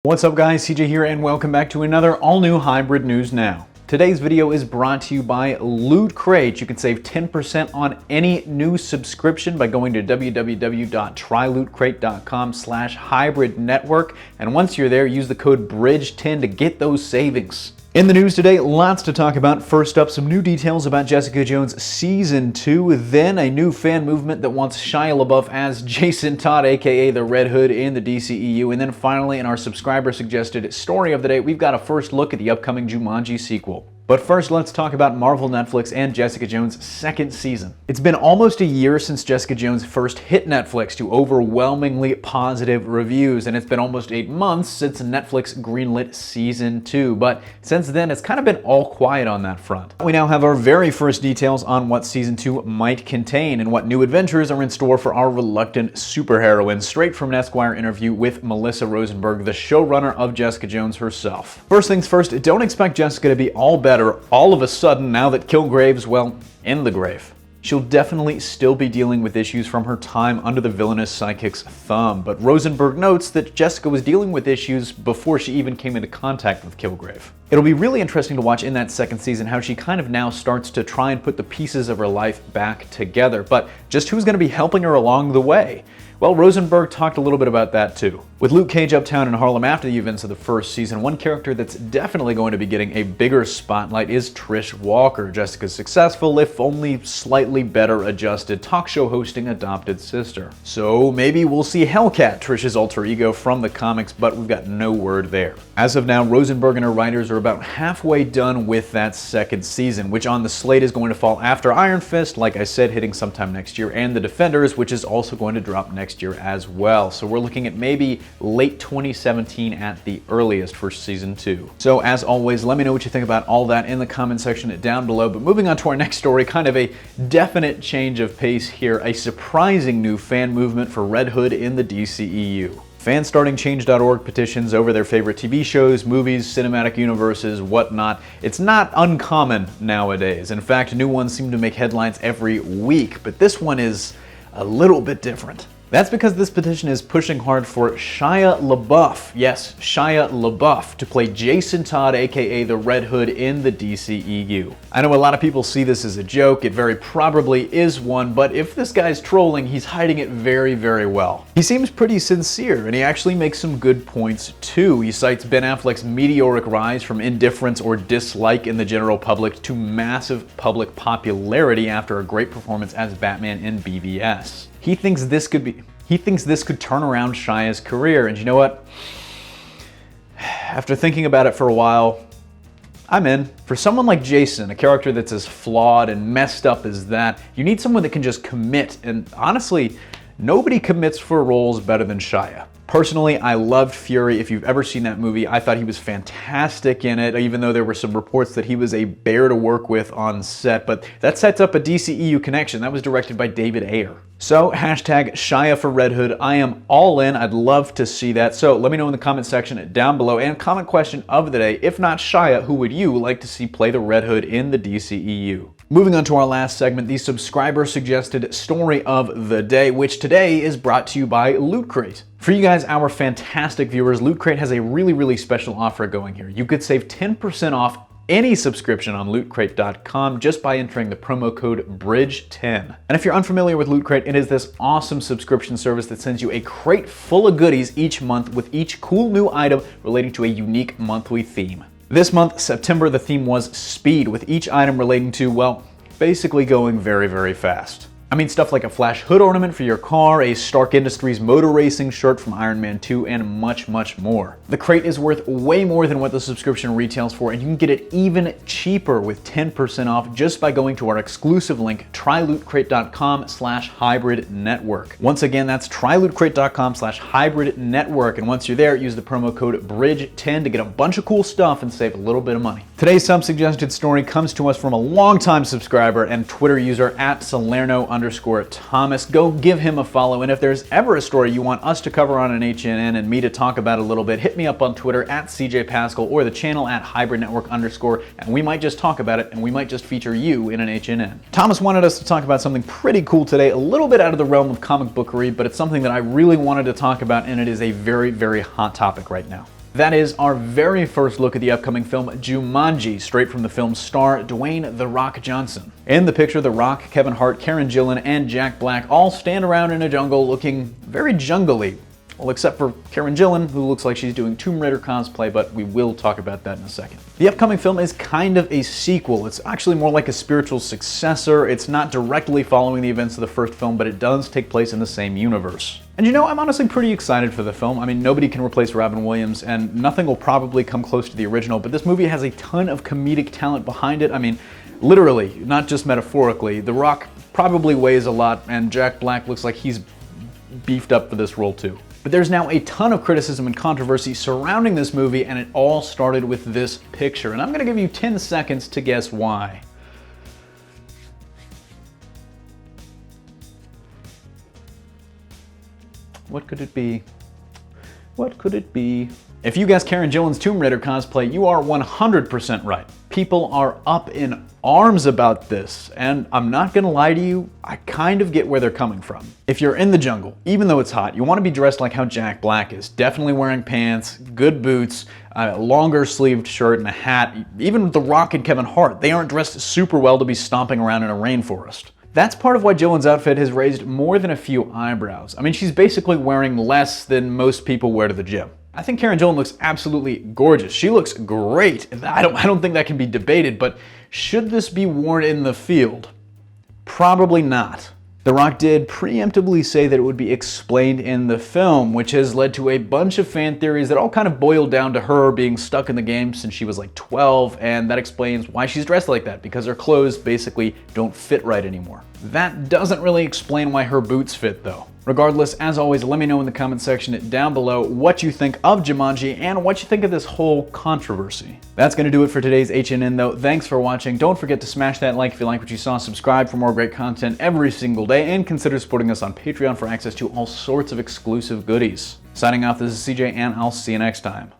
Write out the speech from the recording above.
What's up guys, CJ here and welcome back to another all-new Hybrid News Now. Today's video is brought to you by Loot Crate. You can save 10% on any new subscription by going to www.trylootcrate.com/hybridnetwork, and once you're there, use the code BRIDGE10 to get those savings. In the news today, lots to talk about. First up, some new details about Jessica Jones Season 2, then a new fan movement that wants Shia LaBeouf as Jason Todd, aka the Red Hood in the DCEU, and then finally in our subscriber-suggested story of the day, we've got a first look at the upcoming Jumanji sequel. But first, let's talk about Marvel, Netflix, and Jessica Jones' second season. It's been almost a year since Jessica Jones first hit Netflix to overwhelmingly positive reviews, and it's been almost 8 months since Netflix greenlit Season 2, but since then, it's kind of been all quiet on that front. We now have our very first details on what Season 2 might contain and what new adventures are in store for our reluctant superheroine, straight from an Esquire interview with Melissa Rosenberg, the showrunner of Jessica Jones herself. First things first, don't expect Jessica to be all better all of a sudden now that Kilgrave's, well, in the grave. She'll definitely still be dealing with issues from her time under the villainous psychic's thumb, but Rosenberg notes that Jessica was dealing with issues before she even came into contact with Kilgrave. It'll be really interesting to watch in that second season how she kind of now starts to try and put the pieces of her life back together, but just who's going to be helping her along the way? Well, Rosenberg talked a little bit about that too. With Luke Cage uptown in Harlem after the events of the first season, one character that's definitely going to be getting a bigger spotlight is Trish Walker, Jessica's successful, if only slightly better adjusted, talk show hosting adopted sister. So maybe we'll see Hellcat, Trish's alter ego from the comics, but we've got no word there. As of now, Rosenberg and her writers are about halfway done with that second season, which on the slate is going to fall after Iron Fist, like I said, hitting sometime next year, and The Defenders, which is also going to drop next year as well. So we're looking at maybe late 2017 at the earliest for Season 2. So as always, let me know what you think about all that in the comment section down below. But moving on to our next story, kind of a definite change of pace here, a surprising new fan movement for Red Hood in the DCEU. Fans starting Change.org petitions over their favorite TV shows, movies, cinematic universes, whatnot. It's not uncommon nowadays. In fact, new ones seem to make headlines every week, but this one is a little bit different. That's because this petition is pushing hard for Shia LaBeouf, yes, Shia LaBeouf, to play Jason Todd, aka the Red Hood in the DCEU. I know a lot of people see this as a joke, it very probably is one, but if this guy's trolling, he's hiding it very, very well. He seems pretty sincere, and he actually makes some good points too. He cites Ben Affleck's meteoric rise from indifference or dislike in the general public to massive public popularity after a great performance as Batman in BVS. He thinks this could turn around Shia's career, and you know what? After thinking about it for a while, I'm in. For someone like Jason, a character that's as flawed and messed up as that, you need someone that can just commit, and honestly, nobody commits for roles better than Shia. Personally, I loved Fury. If you've ever seen that movie, I thought he was fantastic in it, even though there were some reports that he was a bear to work with on set, but that sets up a DCEU connection. That was directed by David Ayer. So, hashtag Shia for Red Hood. I am all in. I'd love to see that. So let me know in the comment section down below. And comment question of the day, if not Shia, who would you like to see play the Red Hood in the DCEU? Moving on to our last segment, the subscriber-suggested story of the day, which today is brought to you by Loot Crate. For you guys, our fantastic viewers, Loot Crate has a really special offer going here. You could save 10% off any subscription on lootcrate.com just by entering the promo code BRIDGE10. And if you're unfamiliar with Loot Crate, it is this awesome subscription service that sends you a crate full of goodies each month with each cool new item relating to a unique monthly theme. This month, September, the theme was speed, with each item relating to, well, basically going very fast. I mean, stuff like a Flash hood ornament for your car, a Stark Industries motor racing shirt from Iron Man 2, and much more. The crate is worth way more than what the subscription retails for, and you can get it even cheaper with 10% off just by going to our exclusive link, trylootcrate.com/hybridnetwork. Once again, that's trylootcrate.com/hybridnetwork, and once you're there, use the promo code BRIDGE10 to get a bunch of cool stuff and save a little bit of money. Today's suggested story comes to us from a longtime subscriber and Twitter user at Salerno_Thomas. Go give him a follow, and if there's ever a story you want us to cover on an HNN and me to talk about a little bit, hit me up on Twitter at CJ Pascal or the channel at hybridnetwork_, and we might just talk about it, and we might just feature you in an HNN. Thomas wanted us to talk about something pretty cool today, a little bit out of the realm of comic bookery, but it's something that I really wanted to talk about, and it is a very hot topic right now. That is our very first look at the upcoming film Jumanji, straight from the film's star, Dwayne "The Rock" Johnson. In the picture, The Rock, Kevin Hart, Karen Gillan, and Jack Black all stand around in a jungle looking very jungle-y. Well, except for Karen Gillan, who looks like she's doing Tomb Raider cosplay, but we will talk about that in a second. The upcoming film is kind of a sequel. It's actually more like a spiritual successor. It's not directly following the events of the first film, but it does take place in the same universe. And you know, I'm honestly pretty excited for the film. I mean, nobody can replace Robin Williams, and nothing will probably come close to the original, but this movie has a ton of comedic talent behind it. I mean, literally, not just metaphorically. The Rock probably weighs a lot, and Jack Black looks like he's beefed up for this role too. But there's now a ton of criticism and controversy surrounding this movie, and it all started with this picture. And I'm gonna give you 10 seconds to guess why. What could it be? What could it be? If you guessed Karen Gillan's Tomb Raider cosplay, you are 100% right. People are up in arms about this, and I'm not gonna lie to you, I kind of get where they're coming from. If you're in the jungle, even though it's hot, you want to be dressed like how Jack Black is. Definitely wearing pants, good boots, a longer sleeved shirt, and a hat. Even The Rock and Kevin Hart, they aren't dressed super well to be stomping around in a rainforest. That's part of why Gillan's outfit has raised more than a few eyebrows. I mean, she's basically wearing less than most people wear to the gym. I think Karen Gillan looks absolutely gorgeous. She looks great. I don't think that can be debated, but should this be worn in the field? Probably not. The Rock did preemptively say that it would be explained in the film, which has led to a bunch of fan theories that all kind of boil down to her being stuck in the game since she was like 12, and that explains why she's dressed like that, because her clothes basically don't fit right anymore. That doesn't really explain why her boots fit though. Regardless, as always, let me know in the comment section down below what you think of Jumanji and what you think of this whole controversy. That's going to do it for today's HNN though. Thanks for watching. Don't forget to smash that like if you like what you saw, subscribe for more great content every single day, and consider supporting us on Patreon for access to all sorts of exclusive goodies. Signing off, this is CJ, and I'll see you next time.